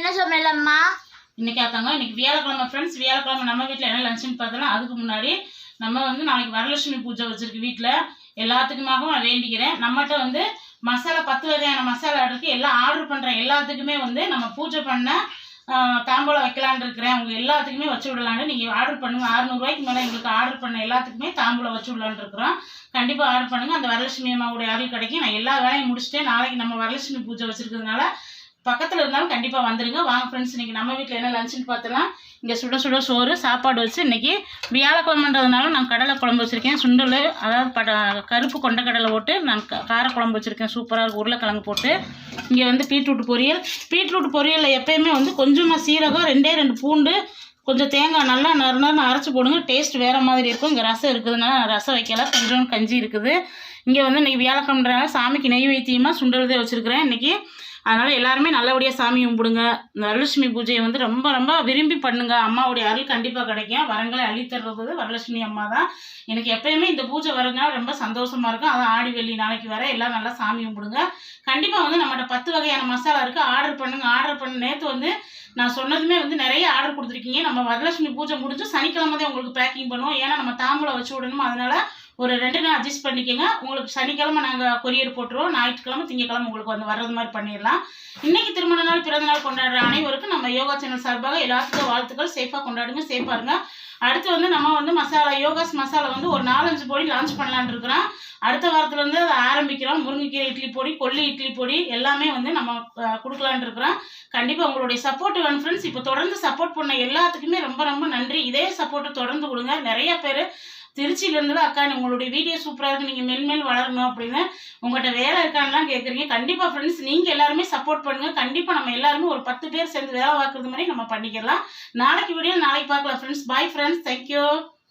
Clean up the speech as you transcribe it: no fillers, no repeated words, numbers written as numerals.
என்ன சமையலம்மா? இன்னைக்கு ஆத்தாங்க இன்னைக்கு வியாழக்கிழமை ஃப்ரெண்ட்ஸ். வியாழக்கிழமை நம்ம வீட்டில் என்ன லஞ்சுன்னு பார்த்தோன்னா, அதுக்கு முன்னாடி நம்ம வந்து நாளைக்கு வரலட்சுமி பூஜை வச்சிருக்கு வீட்டில். எல்லாத்துக்குமாகவும் நான் வேண்டிக்கிறேன். நம்மகிட்ட வந்து மசாலா 10 வகையான மசாலா இருக்குது. எல்லாம் ஆர்டர் பண்ணுறேன். எல்லாத்துக்குமே வந்து நம்ம பூஜை பண்ண தாம்பூலம் வைக்கலான்னு இருக்கிறேன். அவங்க எல்லாத்துக்குமே வச்சு விடலான்னு நீங்கள் ஆர்டர் பண்ணுங்க. 600 ரூபாய்க்கு மேலே எங்களுக்கு ஆர்டர் பண்ண எல்லாத்துக்குமே தாம்பூலம் வச்சு விடலான்னு இருக்கிறோம். கண்டிப்பாக ஆர்டர் பண்ணுங்கள். அந்த வரலட்சுமி அம்மாவுடைய அருள் கிடைக்கும். நான் எல்லா வேலையும் முடிச்சுட்டு நாளைக்கு நம்ம வரலட்சுமி பூஜை வச்சிருக்கிறதுனால பக்கத்தில் இருந்தாலும் கண்டிப்பாக வந்துடுங்க. வாங்க ஃப்ரெண்ட்ஸ், இன்றைக்கி நம்ம வீட்டில் என்ன லஞ்சுன்னு பார்த்தோன்னா, இங்கே சுட சுட சோறு சாப்பாடு வச்சு இன்றைக்கி வியாழக்கிழமைன்றதுனால நான் கடலை குழம்பு வச்சுருக்கேன். சுண்டல், அதாவது கருப்பு கொண்ட கடலை போட்டு நான் காரக்குழம்பு வச்சுருக்கேன். சூப்பராக இருக்கும். உருளைக்கிழங்கு போட்டு இங்கே வந்து பீட்ரூட் பொரியல். பீட்ரூட் பொரியலில் எப்போயுமே வந்து கொஞ்சமாக சீரகம், 2 பூண்டு, கொஞ்சம் தேங்காய் நல்லா நறுநறுன்னு அரைச்சி போடுங்க. டேஸ்ட் வேறு மாதிரி இருக்கும். இங்கே ரசம் இருக்குதுனால ரசம் வைக்கல. கொஞ்சம் கஞ்சி இருக்குது. இங்கே வந்து இன்றைக்கி வியாழக்கிழமைன்றதுனால சாமிக்கு நெய்வேத்தியமாக சுண்டல் தான் வச்சுருக்கிறேன் இன்றைக்கி. அதனால் எல்லாருமே நல்லபடியாக சாமி கும்பிடுங்க. இந்த வரலட்சுமி பூஜையை வந்து ரொம்ப ரொம்ப விரும்பி பண்ணுங்க. அம்மாவுடைய அருள் கண்டிப்பாக கிடைக்கும். வரங்களை அள்ளித்தர்றது வரலட்சுமி அம்மா தான். எனக்கு எப்பயுமே இந்த பூஜை வரதுனால ரொம்ப சந்தோஷமாக இருக்கும். அதான் ஆடி வெள்ளி நாளைக்கு வர எல்லாம் நல்லா சாமி கும்பிடுங்க. கண்டிப்பாக வந்து நம்மகிட்ட 10 வகையான மசாலா இருக்குது. ஆர்டர் பண்ணுங்க. ஆர்டர் பண்ண நேற்று வந்து நான் சொன்னதுமே வந்து நிறைய ஆர்டர் கொடுத்துருக்கீங்க. நம்ம வரலட்சுமி பூஜை முடிஞ்சு சனிக்கிழமை தான் உங்களுக்கு பேக்கிங் பண்ணுவோம். ஏன்னா நம்ம தாம்பூலம் வச்சு விடணும். அதனால் ஒரு 2 நாள் அட்ஜஸ்ட் பண்ணிக்கோங்க. உங்களுக்கு சனிக்கிழமை நாங்கள் கொரியர் போட்டுருவோம். ஞாயிற்றுக்கிழமை திங்கக்கிழமை உங்களுக்கு வந்து வர்றது மாதிரி பண்ணிடலாம். இன்றைக்கி திருமண நாள் பிறந்த நாள் கொண்டாடுற அனைவருக்கும் நம்ம யோகா சேனல் சார்பாக எல்லாத்துக்கும் வாழ்த்துக்கள். சேஃபாக கொண்டாடுங்க, சேஃபாக இருங்க. அடுத்து வந்து நம்ம வந்து மசாலா யோகாஸ் மசாலா வந்து ஒரு 4-5 பொடி லான்ச் பண்ணலான்னு இருக்கிறோம். அடுத்த வாரத்துலேருந்து அதை ஆரம்பிக்கிறோம். முருங்கைக்கீரை இட்லி பொடி, கொல்லி இட்லி பொடி எல்லாமே வந்து நம்ம கொடுக்கலான்னு இருக்கிறோம். கண்டிப்பாக உங்களுடைய சப்போர்ட் வேணும் ஃப்ரெண்ட்ஸ். இப்போ தொடர்ந்து சப்போர்ட் பண்ண எல்லாத்துக்குமே ரொம்ப ரொம்ப நன்றி. இதே சப்போர்ட்டை தொடர்ந்து கொடுங்க. நிறைய பேர் திருச்சியிலேருந்து அக்கா உங்களுடைய வீடியோ சூப்பராக இருக்குது, நீங்கள் மென்மேல் வளரணும் அப்படின்னு உங்கள்கிட்ட வேலை இருக்கான்லாம் கேட்குறீங்க. கண்டிப்பாக ஃப்ரெண்ட்ஸ் நீங்கள் எல்லாருமே சப்போர்ட் பண்ணுங்கள். கண்டிப்பாக நம்ம எல்லாருமே ஒரு 10 பேர் சேர்ந்து வேலை பார்க்குறது மாதிரி நம்ம பண்ணிக்கலாம். நாளைக்கு வீடியோ நாளைக்கு பார்க்கலாம் ஃப்ரெண்ட்ஸ். Bye friends. தேங்க்யூ.